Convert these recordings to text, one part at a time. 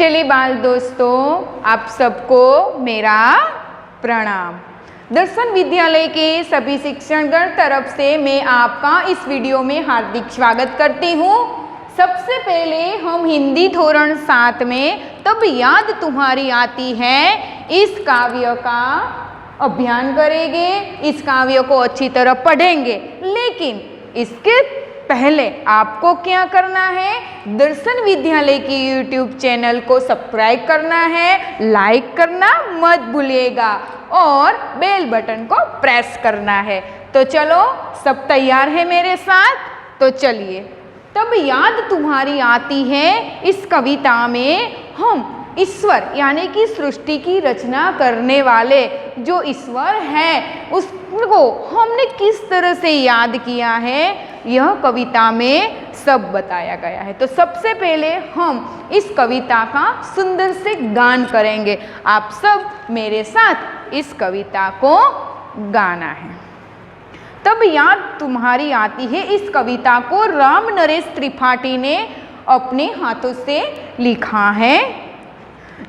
चलिए बाल दोस्तों, आप सबको मेरा प्रणाम। दर्शन विद्यालय के सभी शिक्षकगण तरफ से मैं आपका इस वीडियो में हार्दिक स्वागत करती हूँ। सबसे पहले हम हिंदी धोरण 7 में तब याद तुम्हारी आती है इस काव्य का अभियान करेंगे। इस काव्य को अच्छी तरह पढ़ेंगे, लेकिन इसके पहले आपको क्या करना है, दर्शन विद्यालय की YouTube चैनल को सब्सक्राइब करना है, लाइक करना मत भूलिएगा और बेल बटन को प्रेस करना है। तो चलो, सब तैयार है मेरे साथ? तो चलिए, तब याद तुम्हारी आती है इस कविता में हम ईश्वर यानी कि सृष्टि की रचना करने वाले जो ईश्वर है उसको हमने किस तरह से याद किया है, यह कविता में सब बताया गया है। तो सबसे पहले हम इस कविता का सुंदर से गान करेंगे। आप सब मेरे साथ इस कविता को गाना है। तब याद तुम्हारी आती है इस कविता को राम नरेश त्रिपाठी ने अपने हाथों से लिखा है।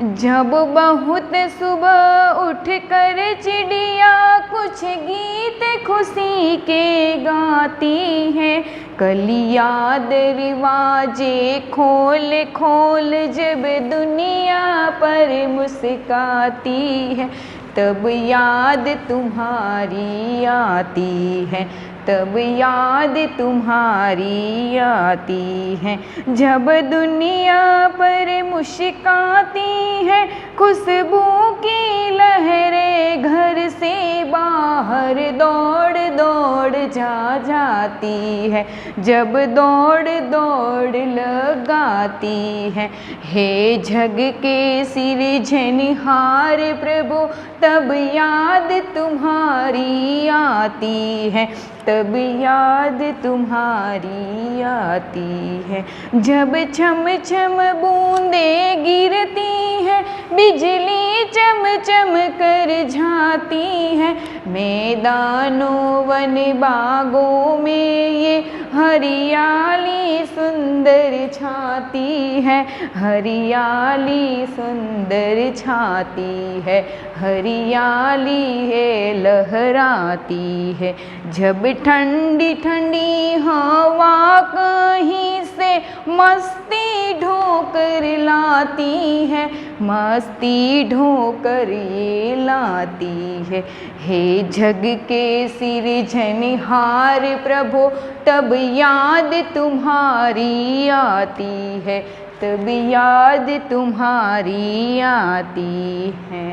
जब बहुत सुबह उठ कर चिड़िया कुछ गीत खुशी के गाती है, कलिया दरवाजे खोल खोल जब दुनिया पर मुस्काती है, तब याद तुम्हारी आती है, तब याद तुम्हारी आती है। जब दुनिया पर मुस्काती है, खुशबू की लहरें घर से बाहर दौड़ दौड़ जाती है, जब दौड़ दौड़ लगाती है। हे जग के सिरजनहार प्रभु, तब याद तुम्हारी आती है, तब याद तुम्हारी आती है। जब छम छम बूंदे गिरती है, बिजली चम चम कर झाती है, मैदानों वन बागों में ये हरियाली सुंदर छाती है, हरियाली सुंदर छाती है, हरियाली है लहराती है। जब ठंडी ठंडी हवा कहीं से मस्ती ढोकर लाती है, मस्ती ढोकर ये लाती है। हे जग के सिरजनहार प्रभु, तब याद तुम्हारी आती है, तब याद तुम्हारी आती है।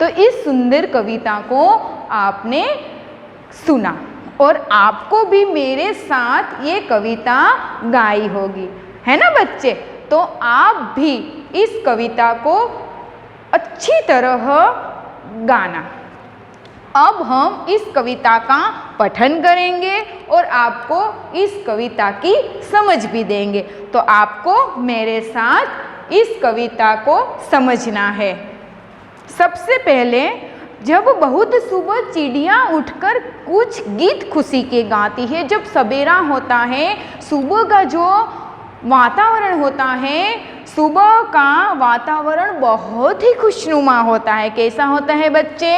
तो इस सुंदर कविता को आपने सुना और आपको भी मेरे साथ ये कविता गाई होगी, है ना बच्चे? तो आप भी इस कविता को अच्छी तरह गाना। अब हम इस कविता का पठन करेंगे और आपको इस कविता की समझ भी देंगे। तो आपको मेरे साथ इस कविता को समझना है। सबसे पहले, जब बहुत सुबह चिड़िया उठकर कुछ गीत खुशी के गाती है। जब सवेरा होता है, सुबह का जो वातावरण होता है, सुबह का वातावरण बहुत ही खुशनुमा होता है। कैसा होता है बच्चे?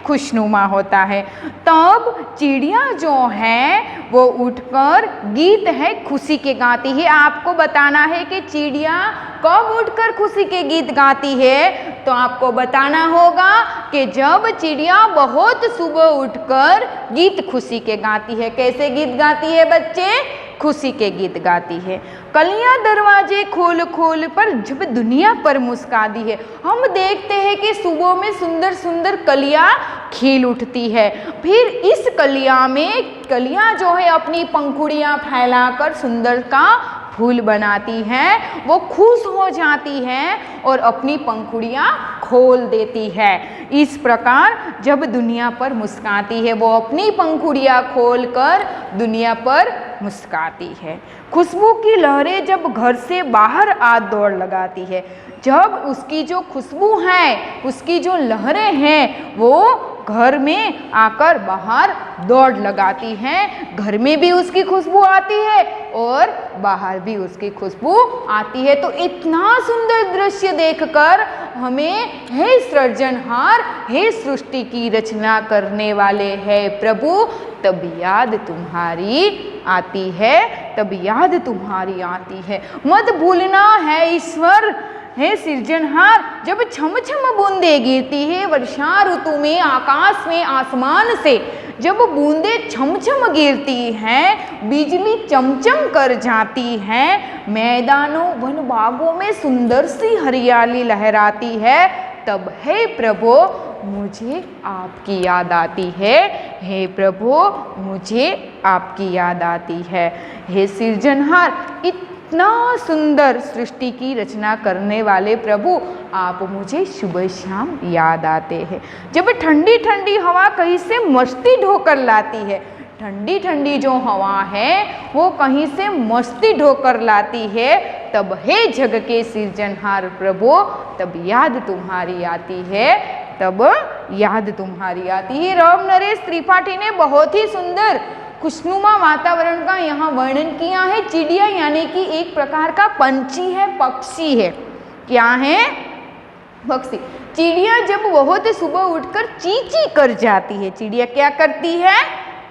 खुशनुमा होता है। तब चिड़िया जो है वो उठकर गीत है खुशी के गाती है। आपको बताना है कि चिड़िया कब उठकर खुशी के गीत गाती है, तो आपको बताना होगा कि जब चिड़िया बहुत सुबह उठकर गीत खुशी के गाती है। कैसे गीत गाती है बच्चे? खुशी के गीत गाती है। कलियां दरवाजे खोल खोल पर जब दुनिया पर मुस्काती है। हम देखते हैं कि सुबह में सुंदर सुंदर कलियां खिल उठती है। फिर इस कलियां में कलियां जो है अपनी पंखुड़ियां फैलाकर सुंदर का फूल बनाती हैं, वो खुश हो जाती हैं और अपनी पंखुड़ियां खोल देती है। इस प्रकार जब दुनिया पर मुस्काती है, वो अपनी पंखुड़ियां खोलकर दुनिया पर मुस्काती है। खुशबू की लहरें जब घर से बाहर आ दौड़ लगाती है, जब उसकी जो खुशबू है, उसकी जो लहरें हैं, वो घर में आकर बाहर दौड़ लगाती हैं। घर में भी उसकी खुशबू आती है और बाहर भी उसकी खुशबू आती है। तो इतना सुंदर दृश्य देखकर हमें, हे सृजनहार, हे सृष्टि की रचना करने वाले है प्रभु, तब याद तुम्हारी आती है, तब याद तुम्हारी आती है। मत भूलना है ईश्वर, हे सृजनहार, जब छम छम बूंदे गिरती है वर्षा ऋतु में आकाश में आसमान से, जब बूंदे छम छम गिरती हैं, बिजली चमचम कर जाती है, मैदानों वन बागों में सुंदर सी हरियाली लहराती है, तब हे प्रभु मुझे आपकी याद आती है, हे प्रभु मुझे आपकी याद आती है। हे सृजनहार, इतना सुंदर सृष्टि की रचना करने वाले प्रभु, आप मुझे सुबह शाम याद आते हैं। जब ठंडी ठंडी हवा कहीं से मस्ती ढोकर लाती है, ठंडी ठंडी जो हवा है वो कहीं से मस्ती ढोकर लाती है, तब हे जग के सृजनहार प्रभु, तब याद तुम्हारी आती है, तब याद तुम्हारी आती है। राम नरेश त्रिपाठी ने बहुत ही सुंदर खुशनुमा वातावरण का यहाँ वर्णन किया है। चिड़िया यानी कि एक प्रकार का पंछी है, पक्षी है। क्या है? पक्षी। चिड़िया जब बहुत सुबह उठकर ची ची कर जाती है, चिड़िया क्या करती है?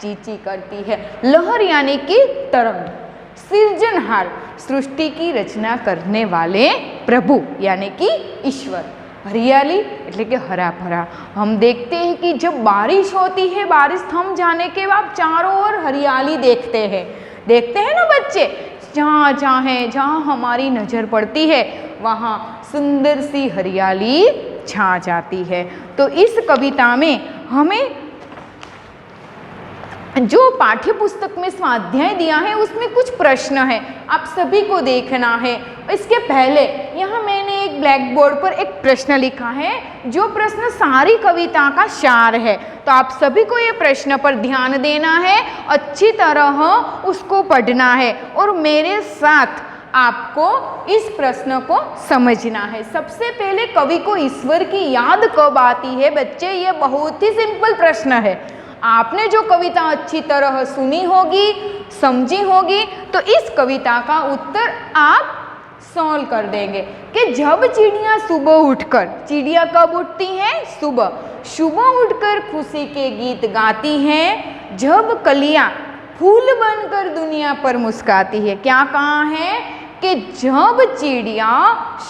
ची ची करती है। लहर यानी कि तरंग। सृजनहार, सृष्टि की रचना करने वाले प्रभु यानी कि ईश्वर। हरियाली એટલે કે हरा भरा। हम देखते हैं कि जब बारिश होती है, बारिश थम जाने के बाद चारों ओर हरियाली देखते हैं ना बच्चे। जहाँ चाहे, जहाँ हमारी नज़र पड़ती है वहाँ सुंदर सी हरियाली छा जाती है। तो इस कविता में हमें जो पाठ्य पुस्तक में स्वाध्याय दिया है उसमें कुछ प्रश्न है, आप सभी को देखना है। इसके पहले यहाँ मैंने एक ब्लैक बोर्ड पर एक प्रश्न लिखा है, जो प्रश्न सारी कविता का सार है। तो आप सभी को ये प्रश्न पर ध्यान देना है, अच्छी तरह उसको पढ़ना है और मेरे साथ आपको इस प्रश्न को समझना है। सबसे पहले कवि को ईश्वर की याद कब आती है? बच्चे, ये बहुत ही सिंपल प्रश्न है। आपने जो कविता अच्छी तरह सुनी होगी, समझी होगी, तो इस कविता का उत्तर आप सॉल्व कर देंगे कि जब चिड़िया सुबह उठकर, चिड़िया कब उठती हैं? सुबह। सुबह उठकर खुशी के गीत गाती हैं, जब कलियां फूल बनकर दुनिया पर मुस्काती है। क्या कहा है कि जब चिड़िया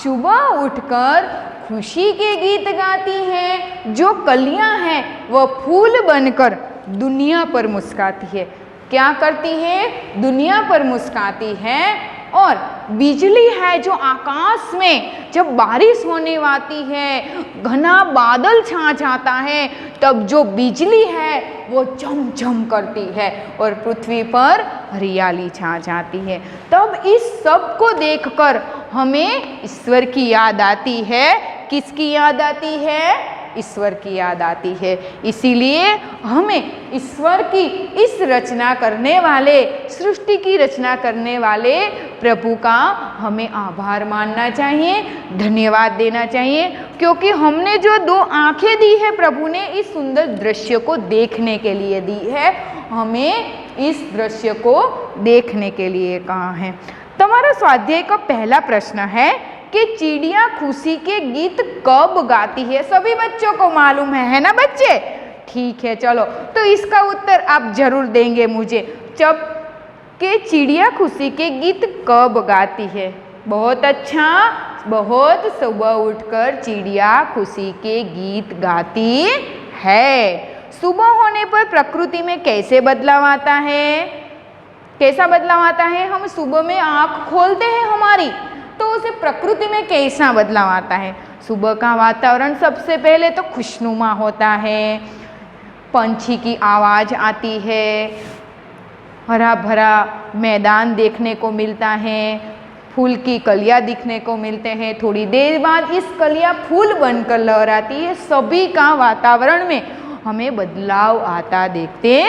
सुबह उठकर खुशी के गीत गाती हैं, जो कलियां हैं वो फूल बनकर दुनिया पर मुस्काती है। क्या करती है? दुनिया पर मुस्काती है। और बिजली है जो आकाश में जब बारिश होने वाली है, घना बादल छा जाता है, तब जो बिजली है वो चमचम करती है और पृथ्वी पर हरियाली छा जाती है। तब इस सब को देखकर हमें ईश्वर की याद आती है। किसकी याद आती है? ईश्वर की याद आती है। इसीलिए हमें ईश्वर की इस रचना करने वाले, सृष्टि की रचना करने वाले प्रभु का हमें आभार मानना चाहिए, धन्यवाद देना चाहिए, क्योंकि हमने जो दो आंखें दी है प्रभु ने इस सुंदर दृश्य को देखने के लिए दी है। हमें इस दृश्य को देखने के लिए कहा है। तुम्हारा स्वाध्याय का पहला प्रश्न है कि चिड़िया खुशी के गीत कब गाती है? सभी बच्चों को मालूम है ना बच्चे? ठीक है, चलो तो इसका उत्तर आप जरूर देंगे मुझे। जब के चिड़िया खुशी के गीत कब गाती है? बहुत अच्छा, बहुत सुबह उठकर चिड़िया खुशी के गीत गाती है। सुबह होने पर प्रकृति में कैसे बदलाव आता है? कैसा बदलाव आता है? हम सुबह में आँख खोलते हैं हमारी, तो उसे प्रकृति में कैसा बदलाव आता है? सुबह का वातावरण सबसे पहले तो खुशनुमा होता है, पंछी की आवाज़ आती है, हरा भरा मैदान देखने को मिलता है, फूल की कलियां दिखने को मिलते हैं। थोड़ी देर बाद इस कलियां फूल बनकर लहराती है। सभी का वातावरण में हमें बदलाव आता देखते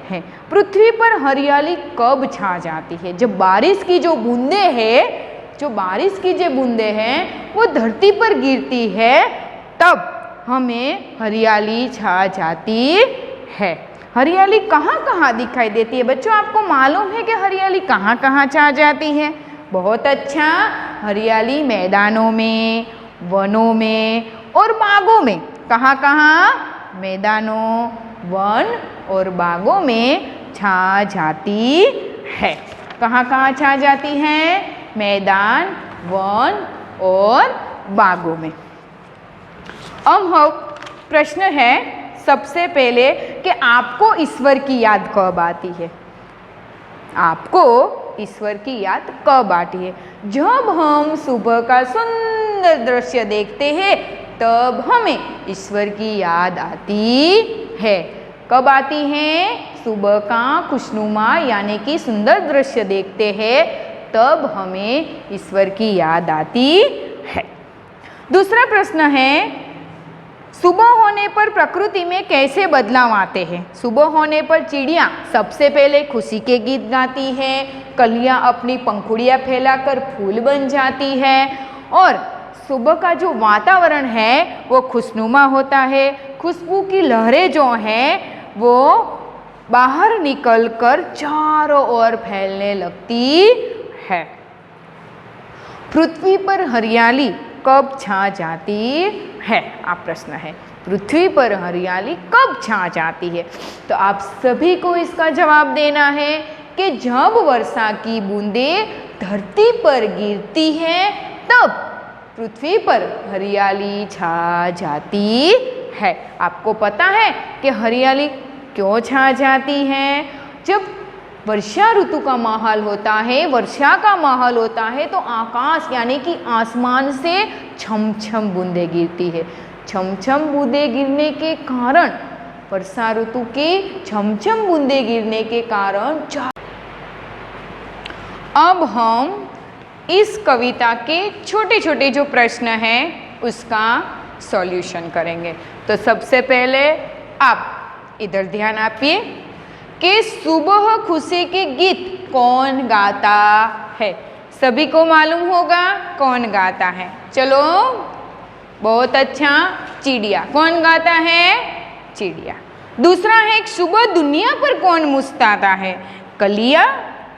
हैं। पृथ्वी पर हरियाली कब छा जाती है? जब बारिश की जो बूंदें हैं, जो बारिश की जो बूंदें हैं वो धरती पर गिरती है, तब हमें हरियाली छा जाती है। हरियाली कहाँ कहाँ दिखाई देती है बच्चों? आपको मालूम है कि हरियाली कहाँ कहाँ छा जाती है? बहुत अच्छा, हरियाली मैदानों में, वनों में और बागों में। कहाँ कहाँ? मैदानों, वन और बागों में छा जाती है। कहाँ कहाँ छा जाती है? मैदान, वन और बागों में। अब हम प्रश्न है सबसे पहले कि आपको ईश्वर की याद कब आती है? आपको ईश्वर की याद कब आती है? जब हम सुबह का सुंदर दृश्य देखते हैं तब हमें ईश्वर की याद आती है। कब आती है? सुबह का खुशनुमा यानी कि सुंदर दृश्य देखते हैं तब हमें ईश्वर की याद आती है। दूसरा प्रश्न है, सुबह होने पर प्रकृति में कैसे बदलाव आते हैं? सुबह होने पर चिड़िया सबसे पहले खुशी के गीत गाती है, कलियां अपनी पंखुड़ियां फैलाकर फूल बन जाती है और सुबह का जो वातावरण है वो खुशनुमा होता है। खुशबू की लहरें जो हैं वो बाहर निकलकर चारों ओर फैलने लगती है। पृथ्वी पर हरियाली कब छा जाती है? आप प्रश्न है, पृथ्वी पर हरियाली कब छा जाती है? तो आप सभी को इसका जवाब देना है कि जब वर्षा की बूंदें धरती पर गिरती हैं तब पृथ्वी पर हरियाली छा जाती है। आपको पता है कि हरियाली क्यों छा जाती है? जब वर्षा ऋतु का माहौल होता है, वर्षा का माहौल होता है तो आकाश यानी कि आसमान से छम छम बूंदें गिरती है। छम छम बूंदें गिरने के कारण, वर्षा ऋतु की छम छम बूंदें गिरने के कारण अब हम इस कविता के छोटे छोटे जो प्रश्न हैं उसका सॉल्यूशन करेंगे। तो सबसे पहले आप इधर ध्यान आपिए कि सुबह खुशी के गीत कौन गाता है? सभी को मालूम होगा कौन गाता है। चलो, बहुत अच्छा, चिड़िया। कौन गाता है? चिड़िया। दूसरा है, सुबह दुनिया पर कौन मुस्कुराता है? कलियां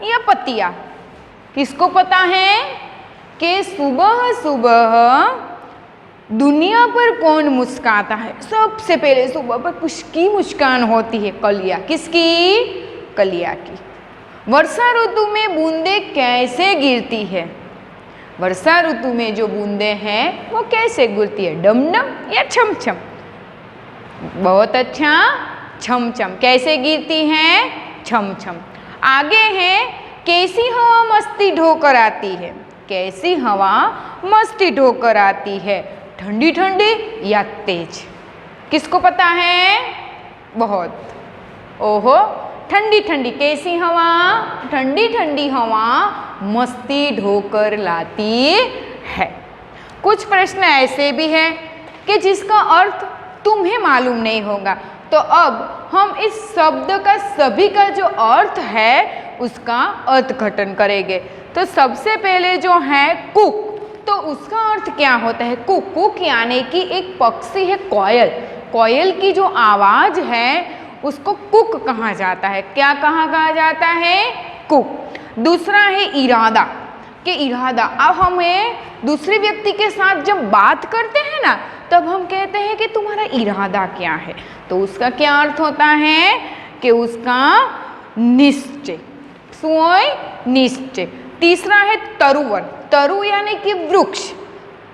या पत्तियां? किसको पता है कि सुबह सुबह दुनिया पर कौन मुस्कुराता है? सबसे पहले सुबह पर किसकी मुस्कान होती है? कलियां। किसकी? कलियां की। वर्षा ऋतु में बूंदें कैसे गिरती है? वर्षा ऋतु में जो बूंदें हैं वो कैसे गिरती है? डम डम या छम छम? बहुत अच्छा, छम छम। कैसे गिरती हैं? छम छम। आगे है, कैसी हवा मस्ती ढोकर आती है? कैसी हवा मस्ती ढोकर आती है? ठंडी ठंडी या तेज? किसको पता है? बहुत। ओहो, ठंडी ठंडी। कैसी हवा? ठंडी ठंडी हवा मस्ती ढोकर लाती है। कुछ प्रश्न ऐसे भी हैं कि जिसका अर्थ तुम्हें मालूम नहीं होगा, तो अब हम इस शब्द का सभी का जो अर्थ है उसका अर्थघटन करेंगे। तो सबसे पहले जो है कुक, तो उसका अर्थ क्या होता है? कुक, कुक यानी कि एक पक्षी है कोयल। कोयल की जो आवाज़ है उसको कुक कहा जाता है। क्या कहा जाता है? कुक। दूसरा है इरादा, कि इरादा, अब हमें दूसरे व्यक्ति के साथ जब बात करते हैं ना तब हम कहते हैं कि तुम्हारा इरादा क्या है, तो उसका क्या अर्थ होता है कि उसका निश्चय, स्वयं निश्चय। तीसरा है तरुवर, तरु यानी कि वृक्ष।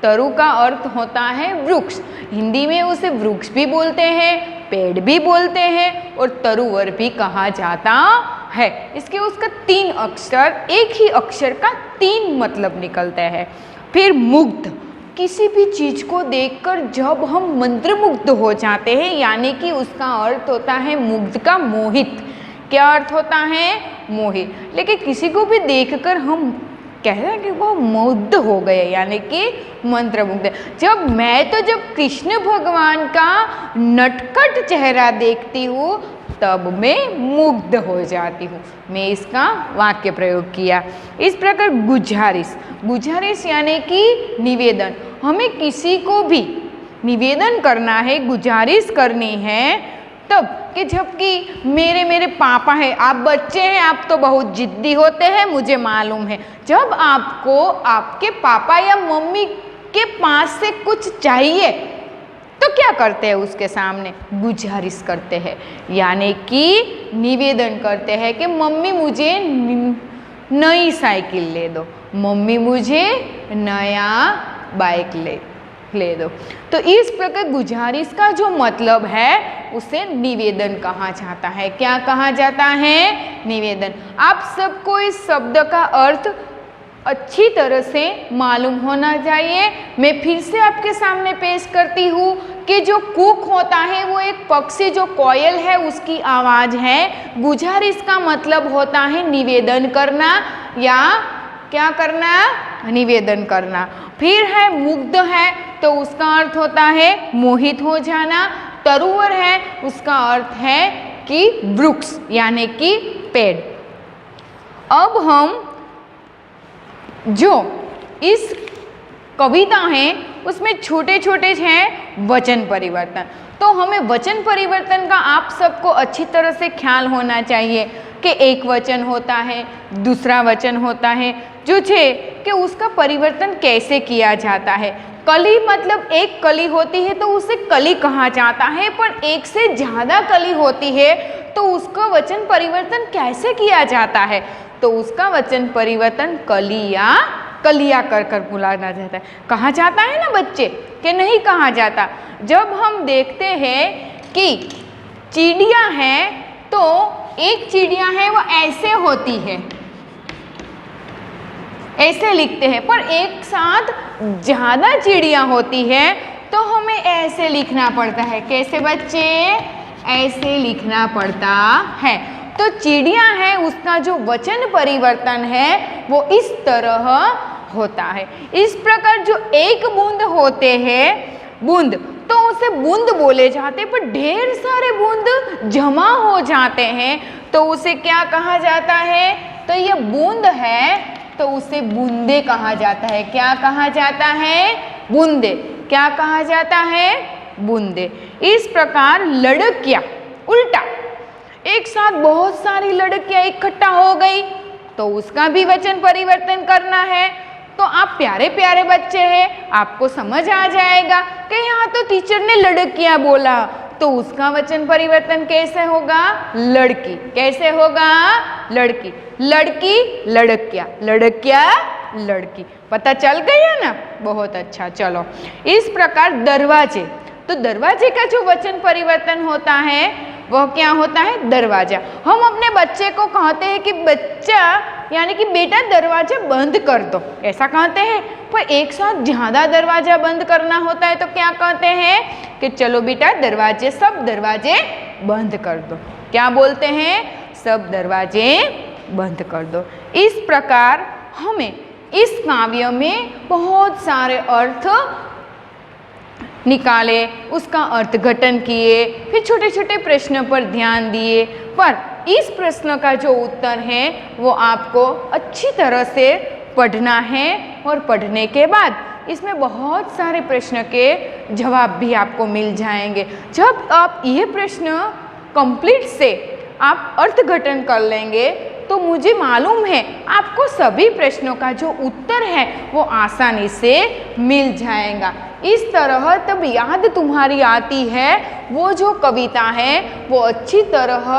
तरु का अर्थ होता है वृक्ष। हिंदी में उसे वृक्ष भी बोलते हैं, पेड़ भी बोलते हैं और तरुवर भी कहा जाता है। इसके उसका 3 अक्षर, एक ही अक्षर का 3 मतलब निकलते हैं। फिर मुग्ध, किसी भी चीज़ को देखकर जब हम मंत्रमुग्ध हो जाते हैं, यानी कि उसका अर्थ होता है मुग्ध का मोहित। क्या अर्थ होता है? मोहित। लेकिन किसी को भी देखकर हम कह रहे हैं कि वो मुग्ध हो गए, यानी कि मंत्रमुग्ध। जब कृष्ण भगवान का नटखट चेहरा देखती हूँ तब मैं मुग्ध हो जाती हूँ। मैं इसका वाक्य प्रयोग किया। इस प्रकार गुजारिश, गुजारिश यानी कि निवेदन। हमें किसी को भी निवेदन करना है, गुजारिश करनी है तब कि जबकि मेरे पापा हैं, आप बच्चे हैं, आप तो बहुत जिद्दी होते हैं, मुझे मालूम है। जब आपको आपके पापा या मम्मी के पास से कुछ चाहिए तो क्या करते हैं? उसके सामने गुजारिश करते हैं, यानी कि निवेदन करते हैं कि मम्मी मुझे नई साइकिल ले दो, मम्मी मुझे नया बाइक ले दो। तो इस प्रकार गुजारिश का जो मतलब है उसे निवेदन कहा जाता है। क्या कहा जाता है? निवेदन। आप सबको इस शब्द का अर्थ अच्छी तरह से मालूम होना चाहिए। मैं फिर से आपके सामने पेश करती हूँ कि जो कूक होता है वो एक पक्षी, जो कोयल है उसकी आवाज़ है। गुजारिश का मतलब होता है निवेदन करना या क्या करना? निवेदन करना। फिर है मुग्ध है तो उसका अर्थ होता है मोहित हो जाना। तरुवर है उसका अर्थ है कि वृक्ष यानी कि पेड़। अब हम जो इस कविता है उसमें छोटे छोटे हैं वचन परिवर्तन। तो हमें वचन परिवर्तन का आप सबको अच्छी तरह से ख्याल होना चाहिए कि एक वचन होता है, दूसरा वचन होता है, जो छे कि उसका परिवर्तन कैसे किया जाता है। कली मतलब एक कली होती है तो उसे कली कहा जाता है, पर एक से ज़्यादा कली होती है तो उसका वचन परिवर्तन कैसे किया जाता है? तो उसका वचन परिवर्तन कलिया कर बुलाना जाता है। कहा जाता है ना बच्चे, कि नहीं कहा जाता? जब हम देखते हैं कि चिड़िया है तो एक चिड़िया है वो ऐसे होती है, ऐसे लिखते हैं, पर एक साथ ज़्यादा चिड़िया होती है तो हमें ऐसे लिखना पड़ता है। कैसे बच्चे? ऐसे लिखना पड़ता है। तो चिड़िया है उसका जो वचन परिवर्तन है वो इस तरह होता है। इस प्रकार जो एक बूंद होते हैं, बूंद, तो उसे बूंद बोले जाते, पर ढेर सारे बूंद जमा हो जाते हैं तो उसे क्या कहा जाता है? तो ये बूंद है तो उसे बूंदे कहा जाता है। क्या कहा जाता है? बूंदे। क्या कहा जाता है? बूंदे। इस प्रकार लड़कियां, उल्टा, एक साथ बहुत सारी लड़कियां इकट्ठा हो गई तो उसका भी वचन परिवर्तन करना है। तो आप प्यारे प्यारे बच्चे हैं, आपको समझ आ जाएगा कि यहाँ तो टीचर ने लड़कियां बोला तो उसका वचन परिवर्तन कैसे होगा? लड़की। कैसे होगा? लड़की। लड़की लड़कियां, लड़कियां लड़की। पता चल गया ना? बहुत अच्छा। चलो, इस प्रकार दरवाजे, तो दरवाजे का जो वचन परिवर्तन होता है वह क्या होता है? दरवाजा। हम अपने बच्चे को कहते हैं कि बच्चा यानी कि बेटा दरवाजा बंद कर दो, ऐसा कहते हैं। पर एक साथ ज़्यादा दरवाजा बंद करना होता है तो क्या कहते हैं? कि चलो बेटा दरवाजे, सब दरवाजे बंद कर दो। क्या बोलते हैं? सब दरवाजे बंद कर दो। इस प्रकार हमें इस काव्य में बहुत सारे अर्थ निकाले, उसका अर्थघटन किए, फिर छोटे छोटे प्रश्नों पर ध्यान दिए। पर इस प्रश्न का जो उत्तर है वो आपको अच्छी तरह से पढ़ना है और पढ़ने के बाद इसमें बहुत सारे प्रश्न के जवाब भी आपको मिल जाएंगे। जब आप ये प्रश्न कंप्लीट से आप अर्थघटन कर लेंगे तो मुझे मालूम है आपको सभी प्रश्नों का जो उत्तर है वो आसानी से मिल जाएगा। इस तरह तब याद तुम्हारी आती है वो जो कविता है वो अच्छी तरह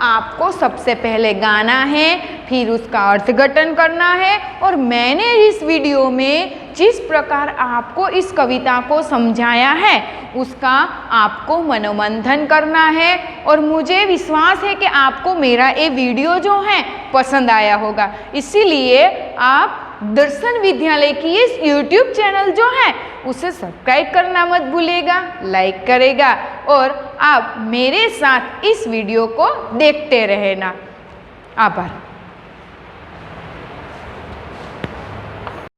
आपको सबसे पहले गाना है, फिर उसका अर्थघटन करना है। और मैंने इस वीडियो में जिस प्रकार आपको इस कविता को समझाया है उसका आपको मनोमंथन करना है। और मुझे विश्वास है कि आपको मेरा ये वीडियो जो है पसंद आया होगा। इसीलिए आप दर्शन विद्यालय की इस YouTube चैनल जो है उसे सब्सक्राइब करना मत भूलिएगा, लाइक करेगा और आप मेरे साथ इस वीडियो को देखते रहना। आभार।